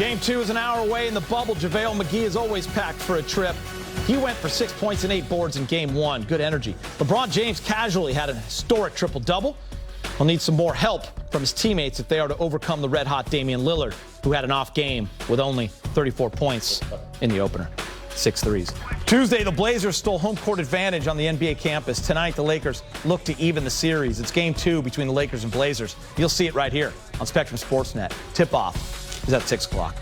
Game 2 is an hour away in the bubble. JaVale McGee is always packed for a trip. He went for 6 points and 8 boards in Game 1. Good energy. LeBron James casually had an historic triple-double. He'll need some more help from his teammates if they are to overcome the red-hot Damian Lillard, who had an off game with only 34 points in the opener. 6 threes. Tuesday, the Blazers stole home court advantage on the NBA campus. Tonight, the Lakers look to even the series. It's Game 2 between the Lakers and Blazers. You'll see it right here on Spectrum Sportsnet. Tip-off is at 6 o'clock.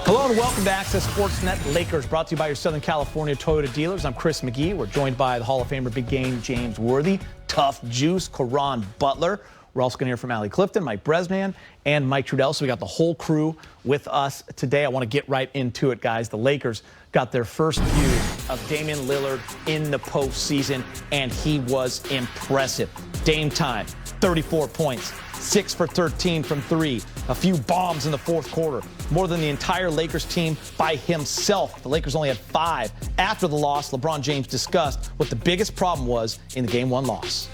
Hello and welcome to Access Sportsnet Lakers, brought to you by your Southern California Toyota dealers. I'm Chris McGee. We're joined by the Hall of Famer Big Game James Worthy, Tough Juice, Caron Butler. We're also going to hear from Allie Clifton, Mike Bresnan, and Mike Trudell. So we got the whole crew with us today. I want to get right into it, guys. The Lakers got their first view of Damian Lillard in the postseason, and he was impressive. Dame time, 34 points, 6 for 13 from 3, a few bombs in the fourth quarter, more than the entire Lakers team by himself. The Lakers only had 5. After the loss, LeBron James discussed what the biggest problem was in the Game 1 loss.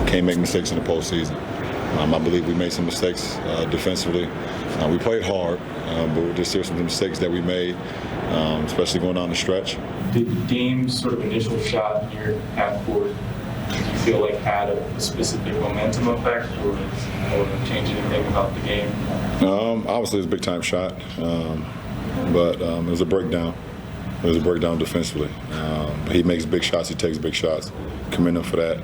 Can't make mistakes in the postseason. I believe we made some mistakes defensively. We played hard, but there's some mistakes that we made, especially going down the stretch. Did Dame's sort of initial shot in your half court, do you feel like had a specific momentum effect or change anything about the game? Obviously, it was a big-time shot, but it was a breakdown. It was a breakdown defensively. He makes big shots. He takes big shots. Commend him for that.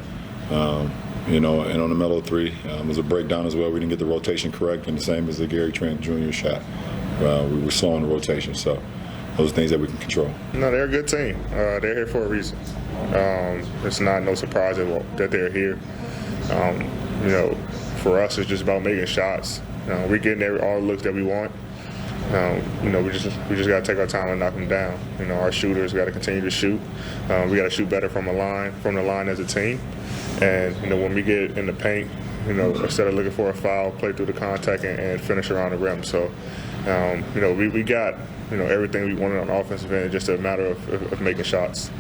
And on the mellow 3, it was a breakdown as well. We didn't get the rotation correct, and the same as the Gary Trent Jr. shot. We were slow on the rotation, so those are things that we can control. No, they're a good team. They're here for a reason. It's not no surprise that they're here. For us, it's just about making shots. We're getting all the looks that we want. We just got to take our time and knock them down. Our shooters got to continue to shoot. We got to shoot better from the line as a team. And when we get in the paint, instead of looking for a foul, play through the contact and finish around the rim. So, we got everything we wanted on the offensive end. Just a matter of making shots.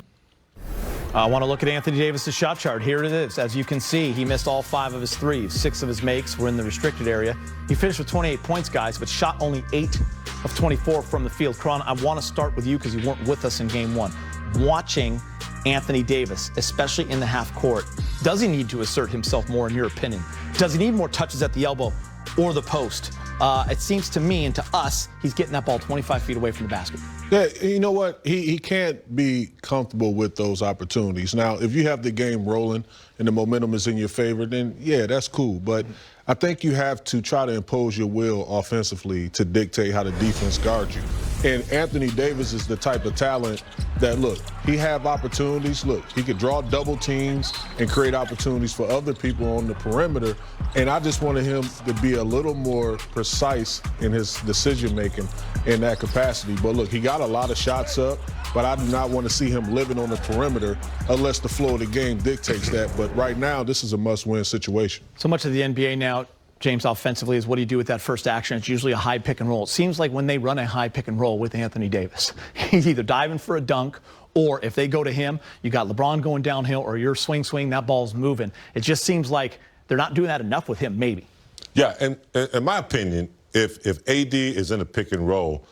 I want to look at Anthony Davis' shot chart. Here it is. As you can see, he missed all 5 of his threes. 6 of his makes were in the restricted area. He finished with 28 points, guys, but shot only 8 of 24 from the field. Caron, I want to start with you because you weren't with us in Game 1. Watching Anthony Davis, especially in the half court, does he need to assert himself more, in your opinion? Does he need more touches at the elbow or the post? It seems to me and to us, he's getting that ball 25 feet away from the basket. Yeah, you know what? He can't be comfortable with those opportunities. Now, if you have the game rolling and the momentum is in your favor, then, yeah, that's cool. But I think you have to try to impose your will offensively to dictate how the defense guards you. And Anthony Davis is the type of talent that, look, he have opportunities. Look, he could draw double teams and create opportunities for other people on the perimeter. And I just wanted him to be a little more precise in his decision-making in that capacity. But, look, he got a lot of shots up, but I do not want to see him living on the perimeter unless the flow of the game dictates that. But right now, this is a must-win situation. So much of the NBA now, James, offensively, is what do you do with that first action? It's usually a high pick and roll. It seems like when they run a high pick and roll with Anthony Davis, he's either diving for a dunk, or if they go to him, you got LeBron going downhill, or you're swing, that ball's moving. It just seems like they're not doing that enough with him, maybe. Yeah, and in my opinion, if AD is in a pick and roll,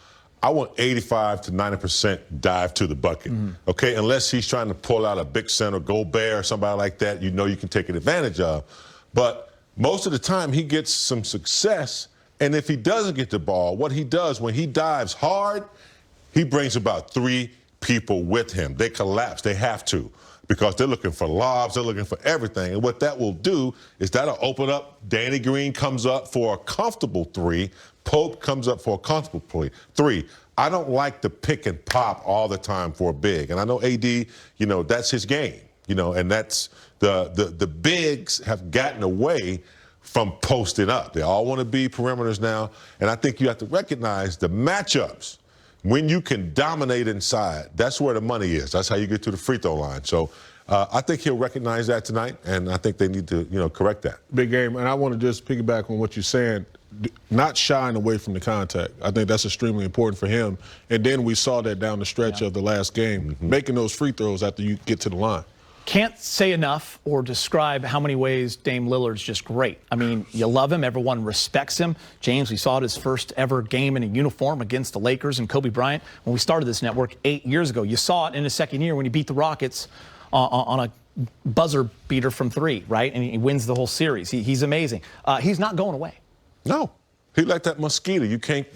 I want 85 to 90% dive to the bucket, okay? Unless he's trying to pull out a big center, Gobert or somebody like that, you can take advantage of. But most of the time, he gets some success, and if he doesn't get the ball, what he does when he dives hard, he brings about 3 people with him. They collapse. They have to, because they're looking for lobs. They're looking for everything. And what that will do is that'll open up. Danny Green comes up for a comfortable 3. Pope comes up for a comfortable 3. I don't like the pick and pop all the time for a big. And I know AD, that's his game, and that's the bigs have gotten away from posting up. They all want to be perimeters now. And I think you have to recognize the matchups. When you can dominate inside, that's where the money is. That's how you get to the free throw line. So I think he'll recognize that tonight, and I think they need to, correct that. Big game, and I want to just piggyback on what you're saying. Not shying away from the contact. I think that's extremely important for him. And then we saw that down the stretch of the last game, making those free throws after you get to the line. Can't say enough or describe how many ways Dame Lillard's just great. I mean, you love him. Everyone respects him. James, we saw it his first ever game in a uniform against the Lakers and Kobe Bryant when we started this network 8 years ago. You saw it in his second year when he beat the Rockets on a buzzer beater from 3, right? And he wins the whole series. He's amazing. He's not going away. No. He like that mosquito. You can't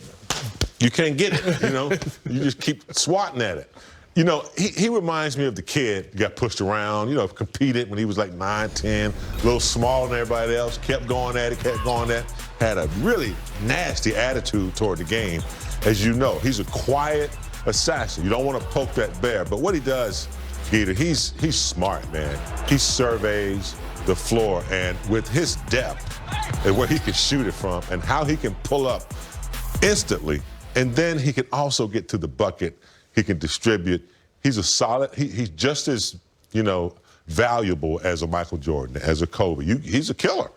get it, you know? You just keep swatting at it. You know, he reminds me of the kid who got pushed around, you know, competed when he was like 9, 10, a little smaller than everybody else, kept going at it, had a really nasty attitude toward the game. As you know, he's a quiet assassin. You don't want to poke that bear. But what he does, Gator, he's smart, man. He surveys the floor, and with his depth and where he can shoot it from and how he can pull up instantly, and then he can also get to the bucket. He can distribute. He's a solid. He's just as, you know, valuable as a Michael Jordan, as a Kobe. He's a killer,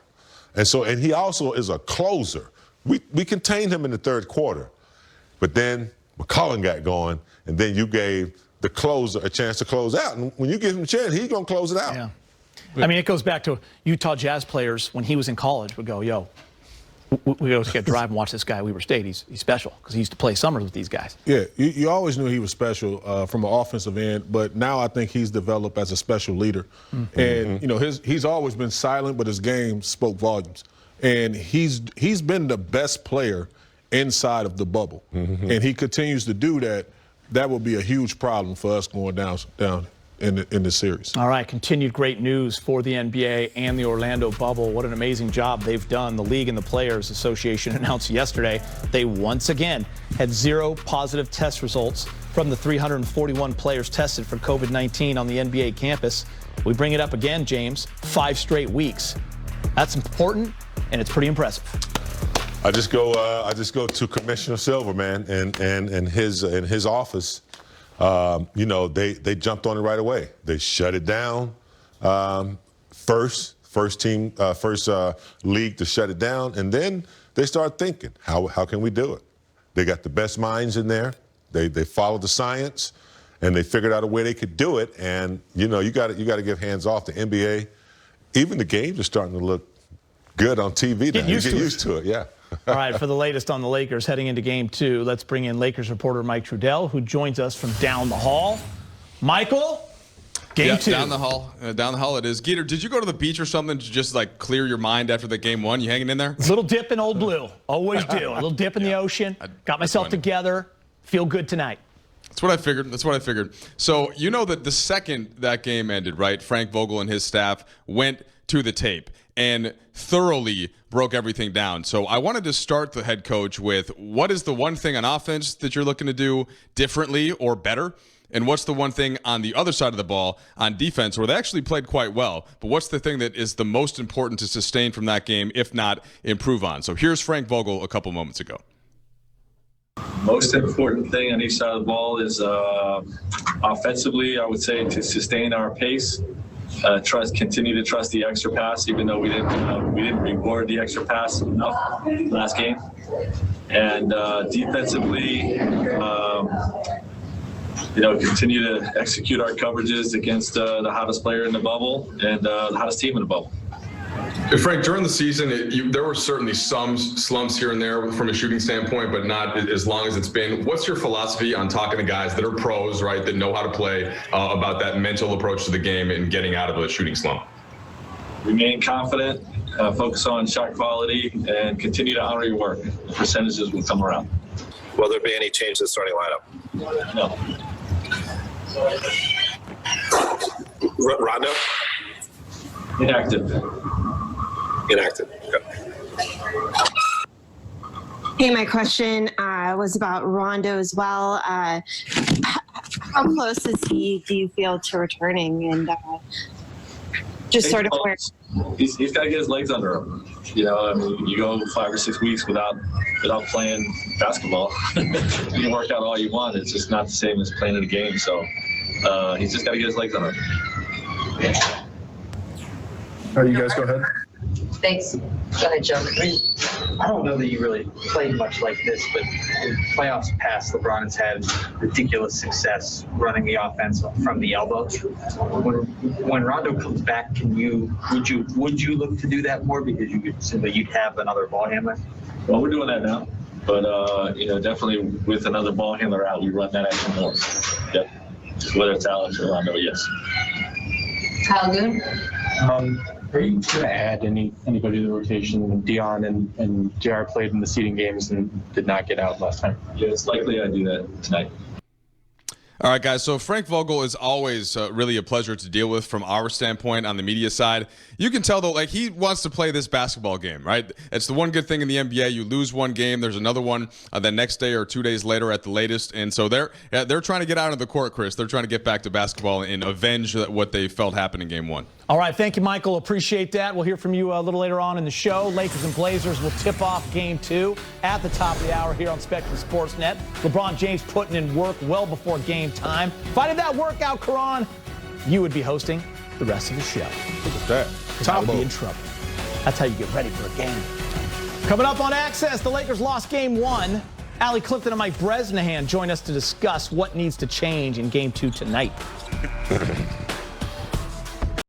and he also is a closer. We contained him in the third quarter, but then McCollum got going, and then you gave the closer a chance to close out. And when you give him a chance, he's gonna close it out. Yeah. I mean, it goes back to Utah Jazz players when he was in college would go, yo, we always get to drive and watch this guy at Weber State. He's special because he used to play summers with these guys. Yeah, you always knew he was special from an offensive end, but now I think he's developed as a special leader. Mm-hmm. And, you know, he's always been silent, but his game spoke volumes. And he's been the best player inside of the bubble. Mm-hmm. And he continues to do that. That will be a huge problem for us going down in the series. All right, continued great news for the NBA and the Orlando bubble. What an amazing job they've done. The League and the Players Association announced yesterday they once again had 0 positive test results from the 341 players tested for COVID-19 on the NBA campus. We bring it up again, James, 5 straight weeks. That's important, and it's pretty impressive. I just go to Commissioner Silver, man, and his office. You know, they jumped on it right away. They shut it down. First league to shut it down, and then they started thinking, how can we do it? They got the best minds in there. They followed the science, and they figured out a way they could do it. And you know, you got to give hands off the NBA. Even the games are starting to look good on TV now. Get used to it, yeah. All right, for the latest on the Lakers heading into Game 2, let's bring in Lakers reporter Mike Trudell, who joins us from down the hall. Michael, Game 2. Down the hall. Down the hall it is. Geeter, did you go to the beach or something to just like clear your mind after the Game 1? You hanging in there? Little dip in Old Blue. Always do. A little dip in the ocean. Got myself together. Feel good tonight. That's what I figured. So you know that the second that game ended, right, Frank Vogel and his staff went to the tape and thoroughly broke everything down. So I wanted to start the head coach with, what is the one thing on offense that you're looking to do differently or better? And what's the one thing on the other side of the ball on defense where they actually played quite well, but what's the thing that is the most important to sustain from that game, if not improve on? So here's Frank Vogel a couple moments ago. Most important thing on each side of the ball is offensively, I would say, to sustain our pace. Continue to trust the extra pass, even though we didn't reward the extra pass enough last game. And defensively, continue to execute our coverages against the hottest player in the bubble and the hottest team in the bubble. Frank, during the season, there were certainly some slumps here and there from a shooting standpoint, but not as long as it's been. What's your philosophy on talking to guys that are pros, right, that know how to play, about that mental approach to the game and getting out of a shooting slump? Remain confident, focus on shot quality, and continue to honor your work. The percentages will come around. Will there be any change to the starting lineup? No. Rondo? Inactive. Okay. Hey, my question was about Rondo as well. How close is he, do you feel, to returning? And just sort of where... He's got to get his legs under him. You know, I mean, you go 5 or 6 weeks without playing basketball. You can work out all you want. It's just not the same as playing in a game. So he's just got to get his legs under him. All right, you guys go ahead. Thanks. Go ahead, Joe. I don't know that you really played much like this, but in playoffs past, LeBron has had ridiculous success running the offense from the elbow. When Rondo comes back, would you look to do that more because you could assume that you'd have another ball handler? Well, we're doing that now, but definitely with another ball handler out, we run that action more. Yep. Whether it's Alex or Rondo, yes. Kyle Goon. Are you going to add anybody to the rotation? Dion and JR played in the seeding games and did not get out last time. Yeah, it's likely I do that tonight. All right, guys. So Frank Vogel is always really a pleasure to deal with from our standpoint on the media side. You can tell, though, like he wants to play this basketball game, right? It's the one good thing in the NBA. You lose one game, there's another one the next day or 2 days later at the latest. And so they're trying to get out of the court, Chris. They're trying to get back to basketball and avenge what they felt happened in Game 1. All right, thank you, Michael. Appreciate that. We'll hear from you a little later on in the show. Lakers and Blazers will tip off Game 2 at the top of the hour here on Spectrum Sportsnet. LeBron James putting in work well before game time. If I did that workout, Karan, you would be hosting the rest of the show. Look at that. I would be in trouble. That's how you get ready for a game. Coming up on Access, the Lakers lost Game 1. Allie Clifton and Mike Bresnahan join us to discuss what needs to change in Game 2 tonight.